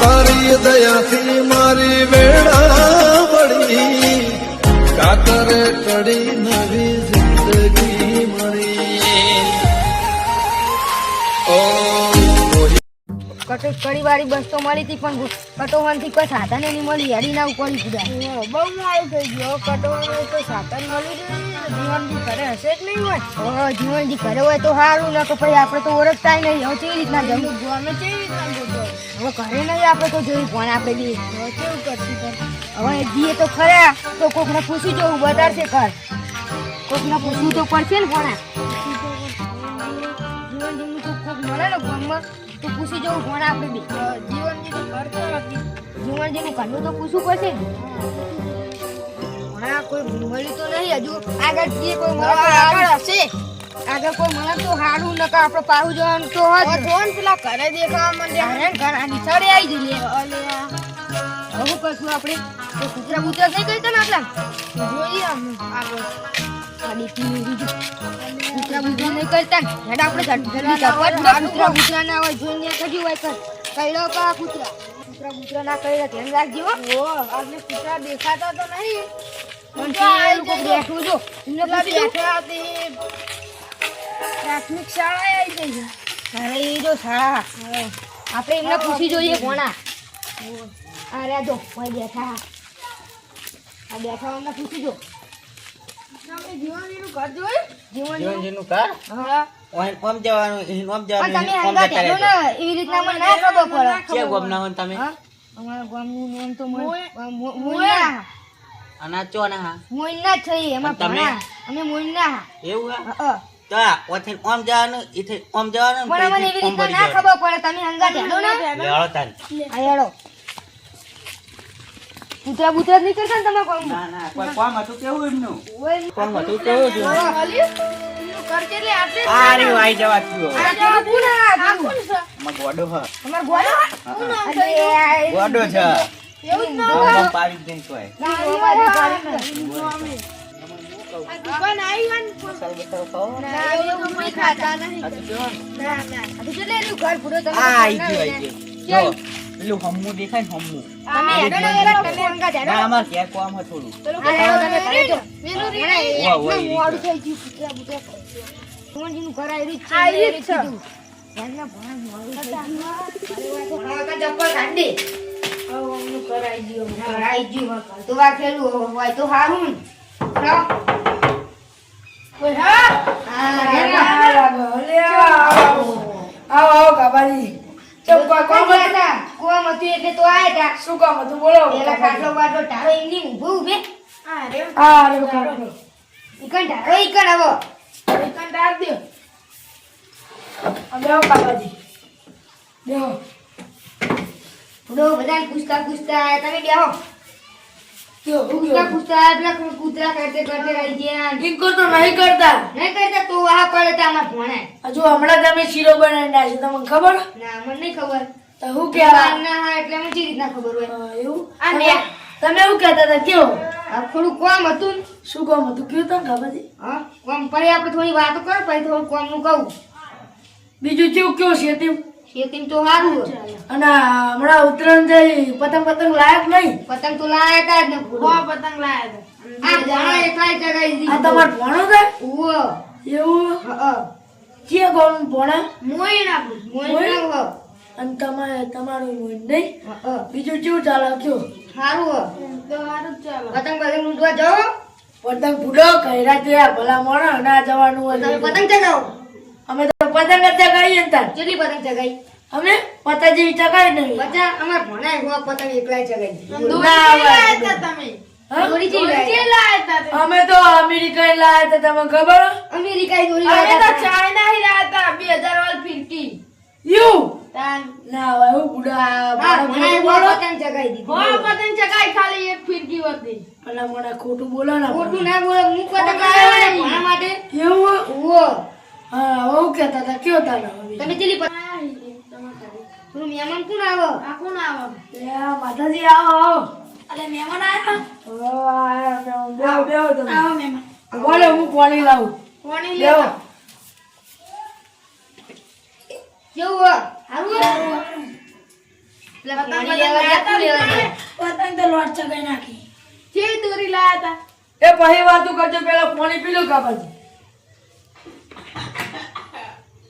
તારી દયાથી મારી વેળા વળી કાતરે કડી નવી જિંદગી મળી. કડી વાળી બસ તો મળી હતી પણ કટોવાનથી કોઈ સાધન નહીં મળી. હેડી ના ઉપર કુદા બહુ મારું થઈ ગયો. કટોવાનું કોઈ સાધન મળી જીવનજી ઘરે હશે જ નહીં હોય. જીવનજી ઘરે હોય તો સારું ને તો પછી આપણે તો ઓળખતા નહીં. હવે કેવી રીતના જવું અમે કેવી રીતના જતો હવે ઘરે નહીં આપણે તો જોયું પણ આપણે બી કેવું કરશું. હવે જઈએ તો ખરા તો કોકને પૂછી જવું બતાડશે ઘર. કોકને પૂછવું તો પડશે ને પણ જીવનજીનું તો કોક મળે ને ગામમાં તો પૂછી જવું પણ આપણે બી. જીવનજી તો કરતો નથી. જીવનજીનું ઘરનું તો પૂછવું પડશે ને. હા કોઈ મળ્યું તો નહીં હજુ. આગળ જઈએ કોઈ મળે આગળ હશે. આગળ કોઈ મળે તો સારું નકર આપણે પાછું જવાનું તો હોય. પેલા ઘરે દેખાવા માંડ્યા ઘર નિશાળે આવી જઈએ. હવે કરશું આપણે તો કૂતરા બૂતરા નહીં કરતા ને આપણા જોઈએ આગળ કૂતરા બૂતરા નહીં કરતા હેડ આપણે કૂતરા બૂતરા ના હોય જોઈને કજુ હોય કર કઈડો કા કૂતરા બૂતરા ના કરી ધ્યાન રાખજો. આપણે કૂતરા દેખાતા તો નહીં પણ બેઠું જો પ્રાથમિક શાળા આવી જઈ. અરે જો શાળા આપણે એમને પૂછી જોઈએ કોણા. અરે જો બેઠા આ બેઠા અમને પૂછી જો. જીવનજીનું ઘર જોયું. જીવનજીનું ઘર હા ઓમ જવાનું ઓમ જવાનું ઓમ જતા રહેજો ને એવી રીતના મને ના ખબર પડે. કે ગોમ ના હો તમે? અમારા ગામનું નામ તો મોઈના અના ચોના મોઈના છે. એમાં તમે અમે મોઈના એવું હા તા ઓથે ઓમ જવાનું ઇથે ઓમ જવાનું પણ મને એવી રીતના ના ખબર પડે. તમે હંગાત હેડો ને લેડો તાન આ હેડો. કૂતરા બૂતરા નહીં કરતા ને તમે કોમ? ના ના કોઈ કોમ હતું કેવું એમનું કોમ હતું કેવું જો કર કે લે આપણે આરે આઈ જવા થયો. આ જવા પૂરા કોણ છે? અમાર ગોડો હ. તમાર ગોડો હ? ગોડો છે એવું ન હોય પાડી દેન કોઈ આ દુકાન આવી વન મસાલ બતાવ ખાઓ ના એવું કોઈ ખાતા નહીં. ના ના આ તો લે લ્યું ઘર પૂરો તમે આઈ ગયો જો પેલું હમ્મુ દેખાય હમ્મુ તમે હેડો ને વેલા તમે અંગા હેડો ના અમાર કે કોમ હ થોડું તમે કરે જો મેનુ રે મોડું થઈ ગયું કૂતરા બૂતરા જીવનજીનું ઘર આવી રીત છે એના ભણ મોડું થઈ ગયું. અરે વાય તો જપ્પર કાઢી નું કરાઈ ગયો કરાઈ ગયો તો વાખેલું હોય તો હારું કોઈ હા આ લાગો લે આવો કાબાજી ચમ કોમ હતું એટલે તો આયા તા. શું કામ હતું બોલો? પેલા ખાટલો વાટલો ટાળો એમની ઊભો ઊભે રે કાટલો ઈકન ટાળો ઈકન આવો ઈકન ટાળ દે. અમે આવો કાબાજી દેહો પૂરો બધા પૂછતા આયા. તમે બેહો જો પૂછતા આયા કૂતરા કરતે રહી ગયા. ઇકો તો નહીં કરતા તો આ પડે તા અમાર ભણે. હજુ હમણાં તમે શીરો બનાવીને આશી તમને ખબર? ના મને નહીં ખબર. તો હું કેવા ના એટલે મને જે રીતના ખબર હોય એવું. આ તમે એવું કહેતા હતા કેવો થોડું કોમ હતું. શું કોમ હતું કયું તમે કાબાજી? હા કોમ પર આપણે થોડી વાતો કરો પછી થોડું કોમ નું કહું. બીજું કેવું કેવું શેતીમ તો સારું. અને હમણાં ઉત્તરાયણ જઈ પતંગ લાયક નહીં. પતંગ તો લાયક જ ને પતંગ લાયક. આ જાણા એકલા જગાઈ દીધી. આ તમાર ભણો છે? ઓવો એવું કે કોમ ભણે? મોઈના અને તમારું મોઈન નહીં. બીજું કેવું ચાલે કયો? સારું તો સારું ચાલે. પતંગ લૂંટવા જાઓ? પતંગ ફૂડો કઈરા ત્યાં ભલા મોણા ના જવાનું હોય. તમે પતંગ ચગાવો? અમે તો પતંગ જ ચગાવીએ ને તાર. કેટલી પતંગ ચગાવી? અમે પતંગ જેવી ચગાવી નહીં. બધા અમાર ભણાય હો પતંગ એકલા ચગાવી. અમે તો અમેરિકા લાયા હતા તમને ખબર? અમેરિકા ચાઇના લાયા હતા 2000 વાળી ફિરકી. યુ ના હોય હું બુડા પતંગ ચગાવી દીધી. પતંગ ચગાવી ખાલી એક ફિરકી હતી. ભલા મોણા ખોટું બોલો ને. ખોટું ના બોલો. હું પતંગ ચગાવી ભણા માટે એવું ઓ હા હું કહેતા હતા કયો તાનો તમે ચલી તું મહેમાન કોણ આવો? આ કોણ આવો? એ માતાજી આવો. અલે મહેમાન આયા. ઓ બેહો તમે. આવો મહેમાન. બોલે હું પાણી લાવું. પાણી લેવો. કેવું હારું પેલા પાણી લેવા ગયા લેવા ગયા. પતંગ તો લોટ ચગાઈ નાખી. કેવી દોરી લાયા એ પછી વાતું કરજો, પેલા પાણી પી લો કાબાજી.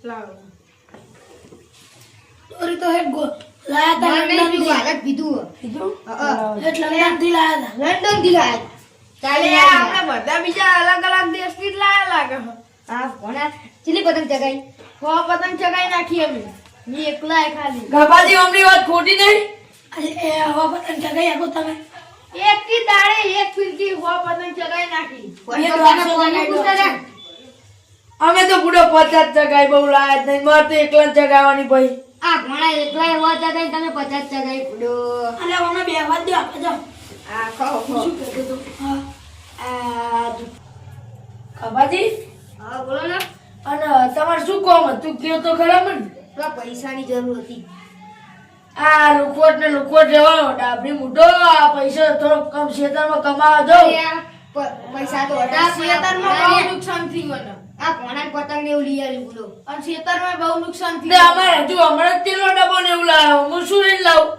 લાવો. દોરી તો હેડ ગો લાયા તા મારે નહીં લંડન પીવું, થી. હાલત પીધું. કીધું? હા. હેડ લંડન થી લાયા તા. લંડન થી લાયા. ચાલે આપણે બધા બીજા અલગ અલગ દેશથી જ લાયા લાગે. હા કોના ચીલી પતંગ ચગાઈ? પતંગ ચગાઈ નાખી અમે. મેં એકલા ખાલી. કાબાજી અમની વાત ખોટી નહીં. અરે એ હવા પતંગ ચગાઈ આપો તમે. એક કી દાડે એક ફિરકી પતંગ ચગાઈ નાખી. એ દોઢસો ચગાઈ. અમે તો બુડો 50 ચગાઈ બહુ લાયા જ નહીં. મારે તો એકલા જ ચગાવવાની ભાઈ. આ ઘણા એકલા એવા ચગાઈ તમે 50 ચગાઈ પડો. અરે અમે બે વાત દો આપો જાઓ. આ ખાઓ ખાઓ. શું કહેતો તો? હા. આ કાબાજી હા બોલો ને. અને તમારે શું કામ હતું કયો તો ખરા મને. તો પૈસાની જરૂર હતી. આ લોકોટ ને લોકોટ રહેવાનો ડાબરી મૂઢો. આ પૈસા થોડો કમ ખેતરમાં કમાવા દો. પૈસા તો હતા ખેતરમાં બહુ નુકસાન થઈ ગયું. આ કોના પતંગ ને એવું લઈ આવ્યું બોલો. અને ખેતરમાં બહુ નુકસાન તે અમારે હજુ હમણાં જ તેલનો ડબ્બો ને એવું લાવ્યો. હું શું લઈને લાવું?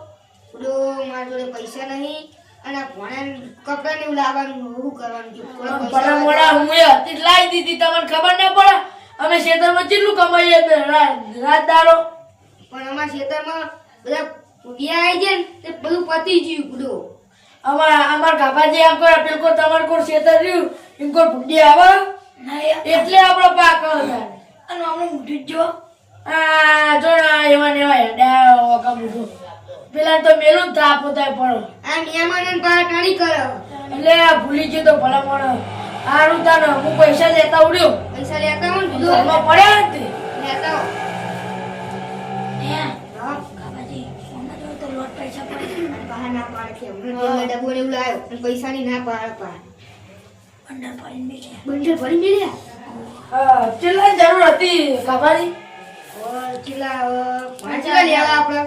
બોલો મારા જોડે પૈસા નહીં અને આ કોના કપડા ને એવું લાવવાનું શું કરવાનું છે? થોડા ભલા પૈસા મોડા હું એ હતી જ લાવી દીધી. તમને ખબર ના પડે અમે ખેતરમાં કેટલું કમાઈએ તો રાત દારો. પણ અમારા ખેતરમાં બધા ઉડિયા આવી જાય ને તે બધું પતી ગયું બોલો. અમાર કાપાજી આમ કોઈ પેલકો તમાર કોઈ ખેતર રહ્યું એમ કોઈ ભૂંડી આવે એટલે આપણો પાક થાય. અને આપણે મૂઠી જ જો આ જો ના એવા ને એવા હેડા ઓકા મૂઠું પેલા તો મેલું જ થાપો થાય પડો. આ મહેમાન પાણી કરો. એટલે આ ભૂલી ગયો તો ભલા મોણો. હારું તાને હું પૈસા લેતા ઉડ્યો. પૈસા લેતા હો ને બોલો. ઘરમાં પડ્યા ને તે. લેતા હો. હા. હા. કાપાજી સોના જો તો લોટ પૈસા પડે. બહાર ના પાડે છે. હમણાં તેલનો ડબ્બો ને એવું લાવ્યો અને પૈસાની ના પાડે પાડે. બંડલ ભરીને બેઠા. બંડલ ભરી મેલ્યા. હા કેટલા જરૂર હતી કાપાજી? ચીલા લેવા આપણે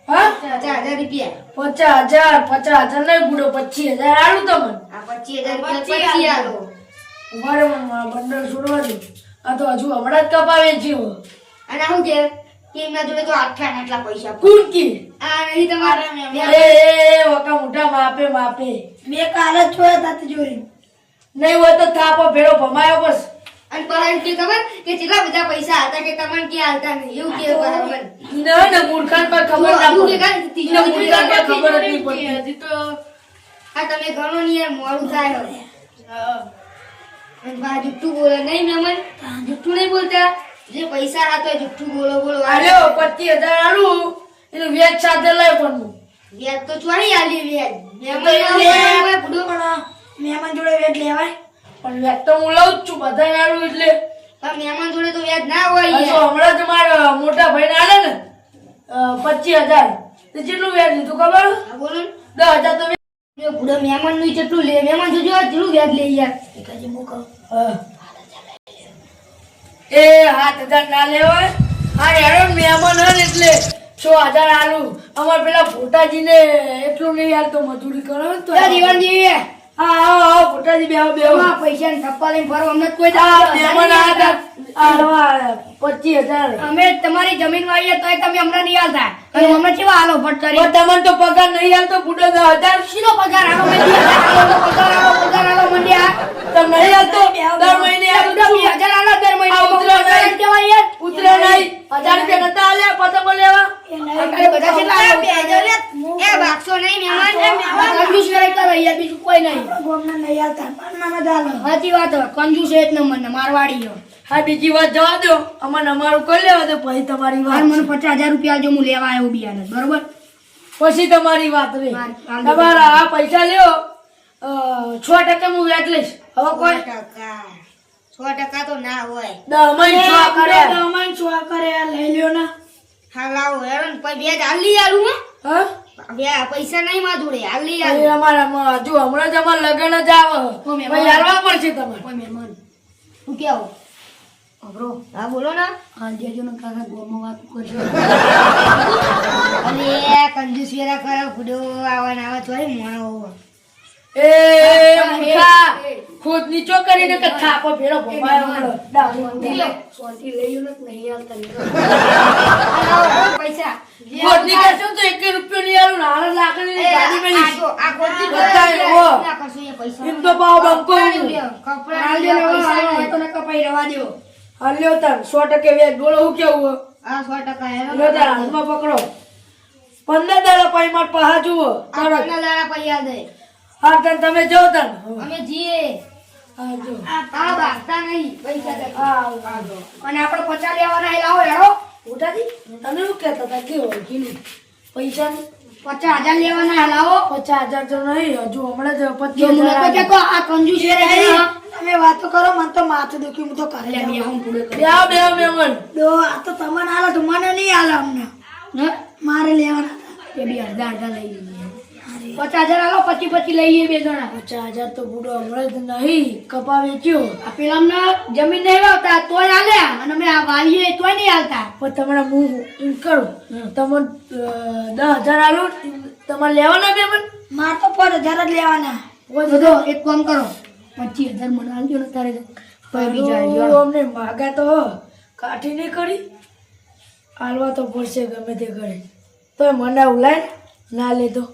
હા 50,000 રૂપિયા. 50,000 નહીં બુડો 25,000 આલું તમને. આ 25,000 રૂપિયા પછી આલો. ઉભા રહો મને મારા બંડલ છોડવા દો. આ તો હજુ હમણાં જ કપાવે છે. અને શું કે એમના જોડે તો આટલા ને આટલા પૈસા કુર્કી આ નહીં તમારા એ વકા મોટા માપે માપે બે કાલ જ છોયા તા જોઈ નહીં હોય તો થાપો ભેળો ભમાયો બસ. અને બહાર કે ખબર કે કેટલા બધા પૈસા હતા કે તમને ક્યાં હાલતા નહીં એવું કે બરાબર. ના ના મૂર્ખાન પર ખબર ના એવું કે પડે. કાંઈ ત્રીજો મૂર્ખાન પર ખબર જ નહીં પડતી. હજી તો આ તમે ગણો નહીં યાર મોડું થાય હવે. અને બા જુઠ્ઠું બોલે નહીં મહેમાન જુઠ્ઠું નહીં બોલતા જે પૈસા હતા જુઠ્ઠું બોલો બોલો આલ્યો 25,000 આલું એનું વ્યાજ સાથે લઈ પણ વ્યાજ તો ચોરી આલી વ્યાજ મહેમાન જોડે વ્યાજ લેવાય પણ વ્યાજ તો હું લઉં જ છું બધા આલું એટલે પણ મહેમાન જોડે તો વ્યાજ ના હોય હજુ યાર. હમણાં જ મારા મોટા ભાઈ ને આલે ને 25,000 તે કેટલું વ્યાજ લીધું ખબર? હા, બોલો ને. 10,000 તો જો બુડો મહેમાન નું જેટલું લે મહેમાન જોજો જેટલું વ્યાજ લે યાર. એકાજી મૂકો. એ 7,000 ના લેવાય. હા યાર મહેમાન હે ને એટલે 6,000 આલું. અમાર પેલા ફોટાજીને એટલું નહીં હાલતો મજૂરી કરો ને તો દીવાનજી હા હા ફોટાજી બેહો બેહો. પૈસા ને થપ્પા લઈને ફરો અમને કોઈ આ મહેમાન આયા તા 25,000 અમે તમારી જમીન વાળીએ તોય તમે હમણાં નહીં હાલતા અને અમે કેવા હાલો ફટકારી પણ તમને તો પગાર નહીં હાલતો બુડો 10,000 શીનો પગાર હાલો પગાર હાલો મંડ્યા તમને નહીં હાલતો દર મહિને હાલતો. 20,000 હાલો દર મહિને આ ઉતરા નહીં. કેવાય યાર ઉતરે નહીં 1,000 રૂપિયા નતા આલ્યા પતંગો લેવા. આપણે બધા કેટલા હાલો? 2,000 લે. એ બાકસો નહીં મહેમાન કંજૂસ કરે કરે યાર બીજું કોઈ નહીં ગોમના નહીં હાલતા પણ નામ જ હાલો. સાચી વાત હવે કંજૂસ એક નંબર ને મારવાડી હા બીજી વાત જવા દો અમને અમારું કરી લેવા દો પછી તમારી હાલ વાત મને 50,000 રૂપિયા જો હું લેવા આવ્યો બિયાને બરોબર પછી તમારી વાત રે હાલ. તમારા આ પૈસા લ્યો 6% હું વ્યાજ લઈશ હવે કોઈ 100% તો ના હોય 10 મહિને 6 કરે લઈ લ્યો ને હા લાવો હેરાન પછી વ્યાજ હાલી આલું હા પૈસા નહીં માં જોડે હાલી એ આલું અમારા હજુ હમણાં જ અમારે લગ્ન જ આવે ઓ મહેમાન. પછી હાલવા પડશે તમારે કોઈ મહેમાન હું કેવું અબરો હા બોલો ને હા જેજો ને કાકા ગોમાં વાત કરજો અરે કંજૂસ વેરા કરો ફૂડો આવવાના આવા ચોરી મોણો એ મૂર્ખા ખોદ નીચો કરીને કે થાપો ફેરો ભમાયો મળો શાંતિ લઈ લો નહીં આવતા પૈસા ખોદ ની કરશો તો 1 રૂપિયો નહીં આલું હાલ લાકડી ગાડી મેલી આ ખોટી બતાય ઓ એમ તો પાવ બંકો કપડા પૈસા તો ન કપાઈ રવા દો હાલ્યો તાર 100% વ્યાજ બોલો હું કેવું આ 100% લો તાર હાથમાં પકડો 15 દાડા પાઈ માર પહા જુઓ તારો 15 દાડા પૈયા દે હા તન તમે જો તન અમે જીએ હા જો આ બાતા નહીં પૈસા દે હા અને આપણે 50 લેવાના હે લાવો હેડો ઉઠાજી તમે શું કહેતા હતા કેવું કીધું પૈસા 50,000 લેવાના હે લાવો 50,000 તો નહીં હજુ હમણાં જ જો મને તો કે 25,000 આ કંજૂસ છે તમે વાતો કરો મને તો માથું દુખ્યું હું તો કરે લે બે હું પૂરો કરી બે મેમન દો આ તો તમને હાલો તો મને નહીં હાલે અમને ને મારે લેવાના એ બે અડધા લઈ લઈએ 50,000 આલો 25 લઈએ બે જણા 50,000 તો બુડો હમણાં જ નહીં કપા વેચ્યો આ પેલામને જમીન નહીં વાવતા તોય આલ્યા અને અમે આ વાલીએ તોય નહીં આલતા પણ તમારે હું એમ કરું તમે 10,000 આલો તમારે લેવાના મેમન મારે તો 5,000 જ લેવાના બધો એક કામ કરો 25,000 મને આલજો ને તારે પછી બીજા આલજો અમને માગા તો કાઠી નહીં કરી હાલવા તો પડશે ગમે તે કરે તો મને ઉલાય ના લેતો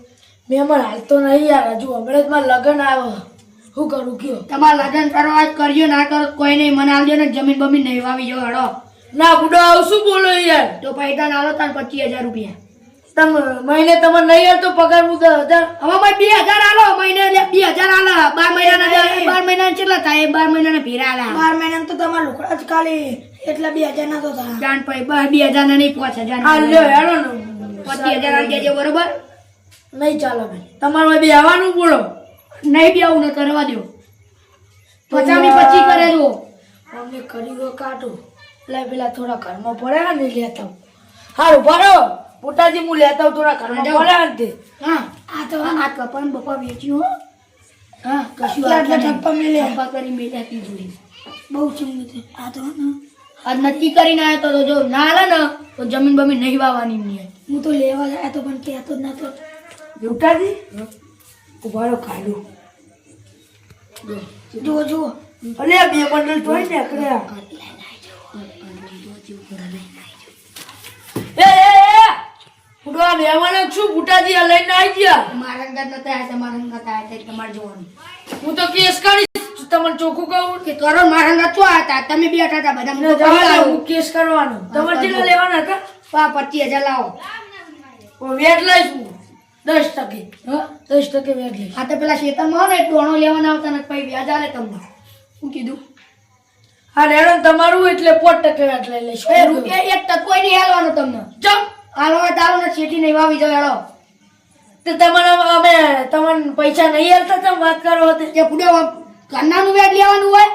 મેમન હાલતો નહીં યાર હજુ હમણાં જ મારે લગ્ન આવે શું કરું કયો તમારે લગ્ન કરવા જ કરજો ના કરો કોઈ નહીં મને આલજો ને જમીન બમીન નહીં વાવી જો હડો ના બુડો આવું શું બોલો યાર તો પૈસા ના આલો તાર 25,000 રૂપિયા તમે મહિને તમારે નહીં હાલતો પગાર હું 10,000 હવે ભાઈ 2,000 આલો મહિને 2,000 આલો 12 મહિનાના 12 મહિનાના કેટલા થાય 12 મહિનાના ભેરા આલા 12 મહિના તો તમારા લુકડા જ ખાલી એટલા 2,000 ના તો થાય જાણ પછી 2,000 ના નહીં 5,000 આ લ્યો હેડો ને 25,000 આલી દેજો બરોબર નહીં ચાલો ભાઈ તમારે બે આવવાનું બોલો નહીં બી આવું ને કરવા દો 50 કરે જો અમને કરી ગયો કાઢો એટલે પેલા થોડા ઘરમાં પડ્યા ને લેતા હારું ભરો પોતાજી હું લેતા આવું થોડા ઘરમાં પડ્યા ને તે હા આ તો આ કપન બપા વેચ્યું હો હા કશું આટલા ઠપ્પા મેલ્યા. ઠપ્પા કરી મેલ્યા તી જોડી બહુ ચંગી છે આ તો ને આજ નક્કી કરીને આવ્યો તો જો ના હાલે ને તો જમીન બમીન નહીં વાવવાની એમની હું તો લેવા જાય તો પણ કહેતો જ નતો ઉઠાજી ઉભારો કાઢું જુઓ જુઓ અલે આ બે બંડલ જોઈ ને કર્યા એ ઉડવા બેવાના છું બુટાજી આ લઈને આવી ગયા મારા અંગત નતા આવ્યા તમારા અંગત આવ્યા એટલે તમારે જોવાનું હું તો કેસ કરીશ તમને ચોખ્ખું કહું કે કરો મારા અંગત શું હતા તમે બેઠા હતા બધા ને જવા હું કેસ કરવાનો તમારે કેટલા લેવાના હતા 25,000 લાવો હું વ્યાજ લઈશ હું 10% હા 10% વ્યાજ લઈશ આ તો પેલા ખેતરમાં હોય ને ડોણો લેવાના આવતા ને પછી વ્યાજ આલે તમને શું કીધું હા રેડો તમારું એટલે 5% વ્યાજ લઈ લઈશ એ રૂપિયા એક ટકો નહીં હાલવાનો તમને ચમ હાલો હોય તારો ને છેટી નહીં વાવી જાવ હેડો તે તમારે અમે તમને પૈસા નહીં હાલતા તમે વાત કરો હતી કે પુડે કન્નાનું વ્યાજ લેવાનું હોય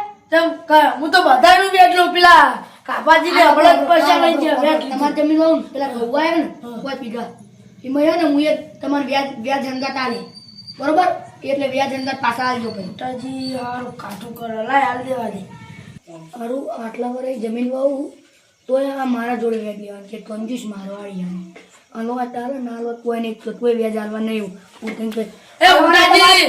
હું તો બધાનું વ્યાજ લઉં પેલા કાપાજીને હમણાં જ પૈસા લઈ ગયા વ્યાજ લીધું. તમારે જમીન વાવું ને પેલા ઘઉં આવ્યા ને 5 વીઘા એમાં છે ને હું એ તમારે વ્યાજ અંગત આલે બરોબર એટલે વ્યાજ અંગત પાછા આલજો પછી મોટાજી હારું કાઠું કરો લાય હાલ દેવા દે મારું આટલા વર્ષ જમીન વાવું તોય આ મારા જોડે વ્યાજ લેવાનું છે કંજૂસ મારવાડી આનો વાત હાલે ના હાલત કોઈ નહીં તો કોઈ વ્યાજ હાલવા નહીં હું તને કહે એ મોટાજી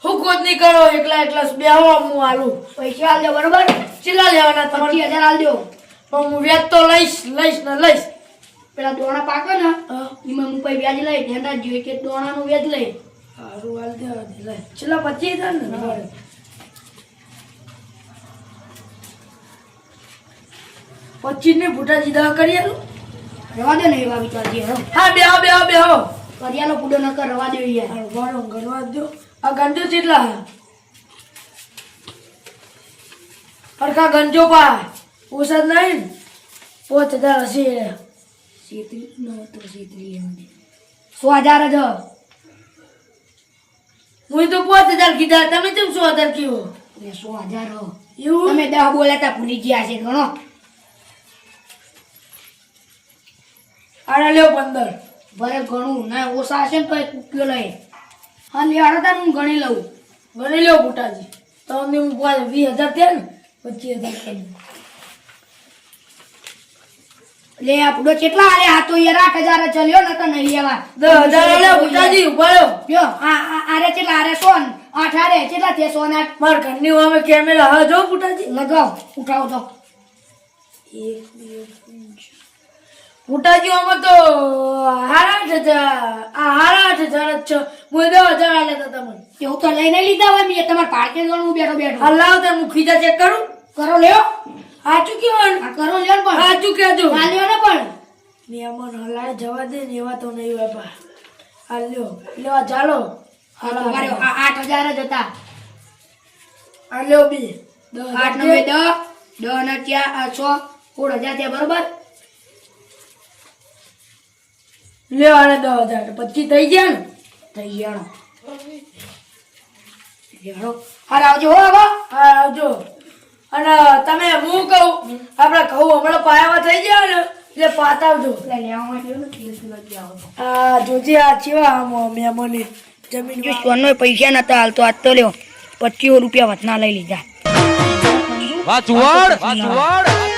હું ખોદ નહીં કરો એકલા એકલા બેહો હું હાલું પૈસા આલજો બરોબર ચેલા લેવાના તમારે 25,000 આલજો પણ હું વ્યાજ તો લઈશ ને લઈશ પેલા દોણા પાકે ને એમાં હું પછી વ્યાજ લઈ ધ્યાન રાખજો કે દોણાનું વ્યાજ લઈ હારું હાલ દેવા દે લાય ચેલા 25,000 ને 25 ને ભૂટાજી દવા કરી આલું રવા દે ને એવા વિચારજી હો હા બેહો કરિયાનો પૂડો ન કર રવા દે યાર હારું વાળો ગણવા દો આ ગંજો કેટલા હરખા ગંજો પા ઓછા નહીં ને 5,000 હશે છેતરી ન તો છેતરી એમને 100,000 જ હું તો 5,000 કીધા તમે કેમ 100,000 કીધો એટલે 100,000 હો એવું તમે 10 બોલાતા ભૂલી ગયા છે ગણો આડા લ્યો 15 ભલે ઘણું ના ઓછા હશે ને તો એક રૂપિયો લઈ હા લેવાડો તાર હું ગણી લઉં ગણી લ્યો બુટાજી તમને હું 20,000 થયા ને 25,000 કરી લે આ પૂડો કેટલા આલે આ તો યાર 8,000 ચલ્યો ને તો નહીં લેવા 10,000 લ્યો બુટાજી ઉભા રહ્યો લ્યો આ આરે કેટલા આરે 100 8 હારે કેટલા થયા 108 મારા ઘરની સામે કેમેરા હા જો ફૂટાજી લગાવ ઉઠાવો તો ફૂટાજી આમાં તો હારા 8,000 જ છે હું 10,000 આલ્યા હતા તમને એવું તો લઈને લીધા હોય મેં તમારે પાર્કે જોવાનું બેઠો બેઠો હલાવ તે હું ખીજા ચેક કરું કરો લ્યો સાચું કેવાનું આ કરો લ્યો ને પણ સાચું કહેજો આ લ્યો ને પણ નિયમન હલાય જવા દે ને એવા તો નહીં બાપા આ લ્યો લેવા ચાલો તમારે આ 8,000 જ હતા આ લ્યો બી 8 9 10 10 ને ત્યાં 6 16,000 થયા બરોબર લ્યો આને 10,000 25 થઈ ગયા ને થઈ ગયો હેડો હાર આવજો હો હવે હા આવજો અને તમે હું કહું આપણે કહું હમણાં પાયામાં થઈ ગયા ને એટલે પાતાવજો એટલે લેવા માટે ને લઈ આવો આ જોજે આ ચેવા આમ મેમોને જમીન જો સોનો પૈસા નતા હાલતો આજ તો લ્યો 25 રૂપિયા વચના લઈ લીધા વાહ ચુવાડ